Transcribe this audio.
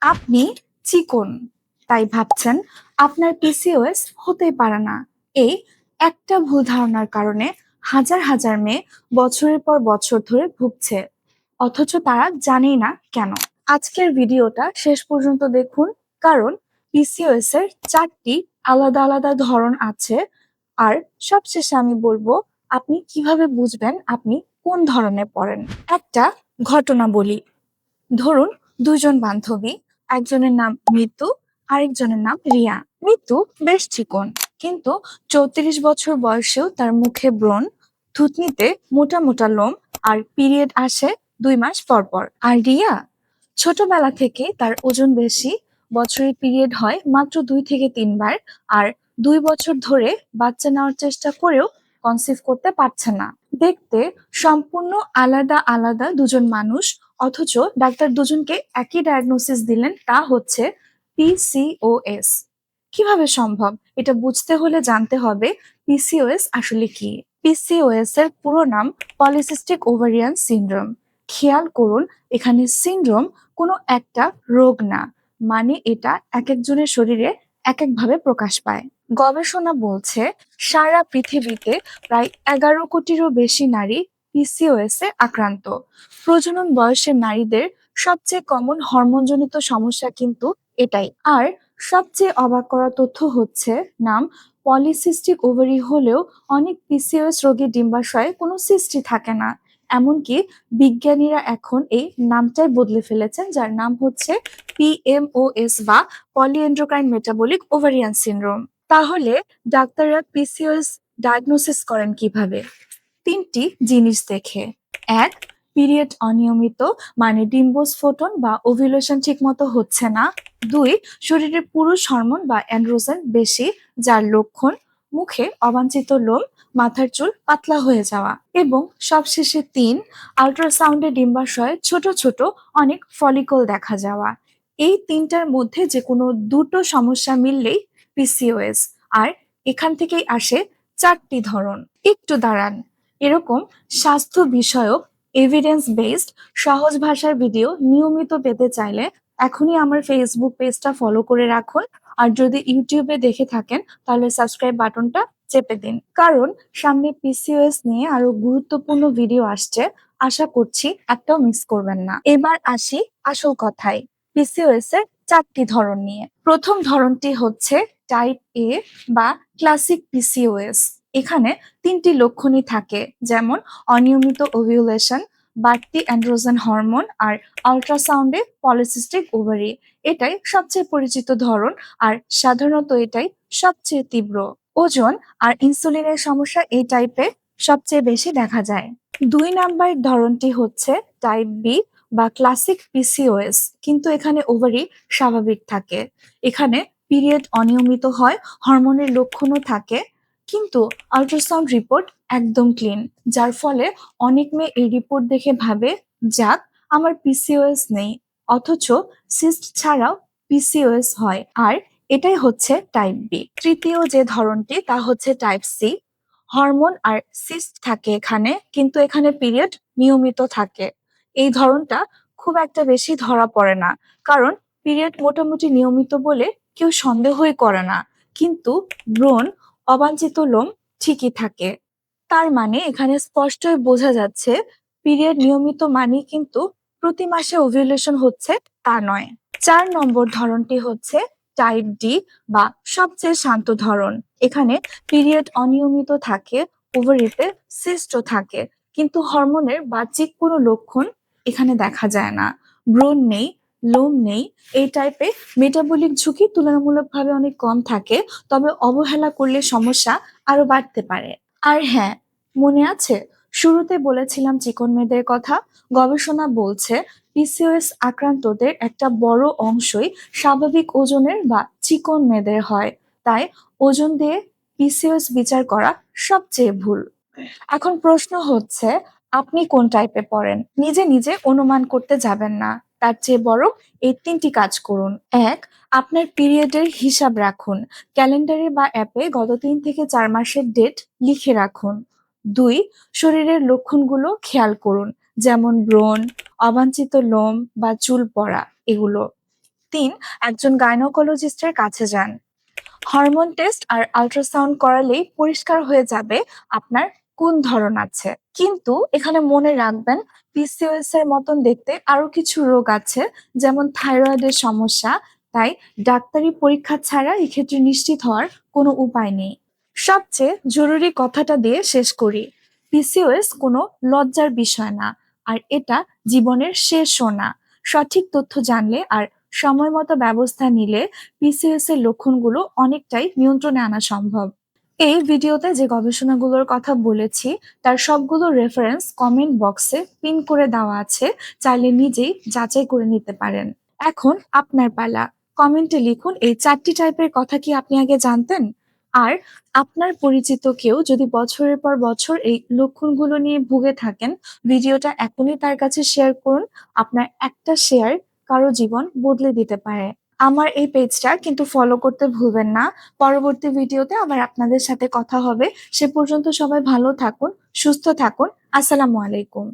আপনি চিকন তাই ভাবছেন আপনার পিসিওএস হতেই পারে না। এই একটা ভুল ধারণার কারণে হাজার হাজার মেয়ে বছরের পর বছর ধরে ভুগছে, অথচ তারা জানেই না কেন। আজকের ভিডিওটা শেষ পর্যন্ত দেখুন, কারণ পিসিওএস এর 4টি আলাদা আলাদা ধরন আছে। আর সবশেষে আমি বলবো আপনি কিভাবে বুঝবেন আপনি কোন ধরনে পড়েন। একটা ঘটনা বলি। ধরুন, দুজন বান্ধবী, একজনের নাম মৃত্যু, আরেকজনের নাম রিয়া। মৃত্যু বেশ চিকন, কিন্তু 34 বছর বয়সেও তার মুখে ব্রণ, থুতনিতে মোটা মোটা লোম, আর পিরিয়ড আসে 2 মাস পর পর। আর রিয়া, ছোটবেলা থেকে তার ওজন বেশি, বছরে পিরিয়ড হয় মাত্র 2 থেকে 3 বার, আর 2 বছর ধরে বাচ্চা নেওয়ার চেষ্টা করেও কনসিভ করতে পারছে না। দেখতে সম্পূর্ণ আলাদা আলাদা দুজন মানুষ, অথচ ডাক্তার দুজনকে একই ডায়াগনোসিস দিলেন, তা হচ্ছে পিসিওএস। কিভাবে সম্ভব? এটা বুঝতে হলে জানতে হবে পিসিওএস আসলে কি। পিসিওএস এর পুরো নাম পলিসিস্টিক ওভারিয়ান সিনড্রোম। খেয়াল করুন, এখানে সিনড্রোম কোনো একটা রোগ না, মানে এটা এক একজনের শরীরে এক একভাবে প্রকাশ পায়। গবেষণা বলছে সারা পৃথিবীতে প্রায় 11 কোটিরও বেশি নারী পিসিওএস এ আক্রান্ত। প্রজনন বয়সের নারীদের সবচেয়ে কমন হরমোনজনিত সমস্যা কিন্তু এটাই। আর সবচেয়ে অবাক করা তথ্য হচ্ছে, নাম পলিসিস্টিক ওভারি হলেও অনেক পিসিওএস রোগীর ডিম্বাশয়ে কোনো সিস্টই থাকে না। এমনকি বিজ্ঞানীরা এখন এই নামটাই বদলে ফেলেছেন, যার নাম হচ্ছে পিএমওএস বা পলিএন্ড্রোক্রাইন মেটাবলিক ওভারিয়ান সিনড্রোম। তাহলে ডাক্তাররা পিসিওএস ডায়াগনোসিস করেন কিভাবে? 3টি জিনিস দেখে। এক, পিরিয়ড অনিয়মিত, মানে ডিম্বস্ফোটন বা ওভুলেশন ঠিক মতো হচ্ছে না। 2, শরীরে পুরুষ হরমোন বা অ্যান্ড্রোজেন বেশি, যার লক্ষণ মুখে অবাঞ্ছিত লোম, মাথার চুল পাতলা হয়ে যাওয়া। এবং সবশেষে 3, আল্ট্রাসাউন্ডে ডিম্বাশয়ে ছোট ছোট অনেক ফলিকল দেখা যাওয়া। এই 3টার মধ্যে যে কোনো দুটো সমস্যা মিললেই পিসিওএস। আর এখান থেকেই আসে 4টি ধরন। একটু দাঁড়ান, এরকম স্বাস্থ্য বিষয়ক এভিডেন্স বেসড সহজ ভাষার ভিডিও নিয়মিত পেতে চাইলে এখনই আমার ফেসবুক পেজটা ফলো করে রাখুন। আর যদি ইউটিউবে দেখে থাকেন তাহলে সাবস্ক্রাইব বাটনটা চেপে দিন, কারণ সামনে পিসিওএস নিয়ে আরো গুরুত্বপূর্ণ ভিডিও আসছে। আশা করছি একটাও মিস করবেন না। এবার আসি আসল কথায়, পিসিওএস এর 4টি ধরন নিয়ে। প্রথম ধরনটি হচ্ছে টাইপ এ বা ক্লাসিক পিসিওএস। এখানে 3টি লক্ষণই থাকে, যেমন অনিয়মিত ওভিউলেশন, বাড়তি অ্যান্ড্রোজেন হরমোন, আর আল্ট্রাসাউন্ডে পলিসিস্টিক ওভারি। এটাই সবচেয়ে পরিচিত ধরন, আর সাধারণত এটাই সবচেয়ে তীব্র। ওজন আর ইনসুলিনের সমস্যা এই টাইপে সবচেয়ে বেশি দেখা যায়। 2 নাম্বার ধরনটি হচ্ছে টাইপ বি বা ক্লাসিক পিসিওএস, কিন্তু এখানে ওভারি স্বাভাবিক থাকে। এখানে পিরিয়ড অনিয়মিত হয়, হরমোনের লক্ষণও থাকে, কিন্তু আল্ট্রাসাউন্ড রিপোর্ট একদম ক্লিন, যার ফলে অনেক মেয়ে এই রিপোর্ট দেখে ভাবে, যাক আমার পিসিওএস নেই, অথচ সিস্ট ছাড়াও পিসিওএস হয়। আর এটাই হচ্ছে টাইপ বি। তৃতীয় যে ধরনটি তা হচ্ছে টাইপ সি। হরমোন আর সিস্ট থাকে এখানে, কিন্তু এখানে পিরিয়ড নিয়মিত থাকে। এই ধরনটা খুব একটা বেশি ধরা পড়ে না, কারণ পিরিয়ড মোটামুটি নিয়মিত বলে কেউ সন্দেহই করে না। কিন্তু ব্রণ, অবাঞ্ছিত লোম ঠিকই থাকে। তার মানে এখানে স্পষ্টই বোঝা যাচ্ছে পিরিয়ড নিয়মিত মানে কিন্তু প্রতি মাসে ওভিউলেশন হচ্ছে তা নয়। 4 নম্বর ধরনটি হচ্ছে টাইপ ডি বা সবচেয়ে শান্ত ধরন। এখানে পিরিয়ড অনিয়মিত থাকে, ওভারিতে সিস্টও থাকে, কিন্তু হরমোনের বাহ্যিক কোনো লক্ষণ এখানে দেখা যায় না। ব্রণ নেই, লোম নেই। এই টাইপে মেটাবলিক ঝুঁকি তুলনামূলকভাবে অনেক কম থাকে, তবে অবহেলা করলে সমস্যা আরো বাড়তে পারে। আর হ্যাঁ, মনে আছে শুরুতে বলেছিলাম চিকন মেয়েদের কথা? গবেষণা বলছে পিসিওএস আক্রান্তদের একটা বড় অংশই স্বাভাবিক ওজনের বা চিকন মেয়েদের হয়। তাই ওজন দিয়ে পিসিওএস বিচার করা সবচেয়ে ভুল। এখন প্রশ্ন হচ্ছে, আপনি কোন টাইপে পড়েন? নিজে নিজে অনুমান করতে যাবেন না, তার চেয়ে বরং এই 3টি কাজ করুন। 1, আপনার পিরিয়ডের হিসাব রাখুন। ক্যালেন্ডারে বা অ্যাপে গত 3 থেকে 4 মাসের ডেট লিখে রাখুন। 2, শরীরের লক্ষণগুলো খেয়াল করুন, যেমন ব্রণ, অবাঞ্ছিত লোম বা চুল পড়া, এগুলো। তিন, একজন গাইনোকোলজিস্টের কাছে যান। হরমোন টেস্ট আর আল্ট্রাসাউন্ড করালেই পরিষ্কার হয়ে যাবে আপনার কোন ধরন আছে। কিন্তু এখানে মনে রাখবেন, পিসিওএস এর মতন দেখতে আরো কিছু রোগ আছে, যেমন থাইরয়েডের সমস্যা। তাই ডাক্তারি পরীক্ষা ছাড়া এক্ষেত্রে নিশ্চিত হওয়ার কোনো উপায় নেই। সবচেয়ে জরুরি কথাটা দিয়ে শেষ করি, পিসিওএস কোনো লজ্জার বিষয় না, আর এটা জীবনের শেষও না। সঠিক তথ্য জানলে আর সময় মতো ব্যবস্থা নিলে পিসিওএস এর লক্ষণগুলো অনেকটাই নিয়ন্ত্রণে আনা সম্ভব। এই ভিডিওতে যে গবেষণাগুলোর কথা বলেছি তার সবগুলো রেফারেন্স কমেন্ট বক্সে পিন করে দেওয়া আছে, চাইলে নিজেই যাচাই করে নিতে পারেন। এখন আপনার পালা, কমেন্টে লিখুন এই 4টি টাইপের কথা কি আপনি আগে জানতেন। আর আপনার পরিচিত কেউ যদি বছরের পর বছর এই লক্ষণগুলো নিয়ে ভুগে থাকেন, ভিডিওটা এখনই তার কাছে শেয়ার করুন। আপনার একটা শেয়ার কারো জীবন বদলে দিতে পারে। আমার এই পেজটা কিন্তু ফলো করতে ভুলবেন না। পরবর্তী ভিডিওতে আবার আপনাদের সাথে কথা হবে। সে পর্যন্ত সবাই ভালো থাকুন, সুস্থ থাকুন। আসসালামু আলাইকুম।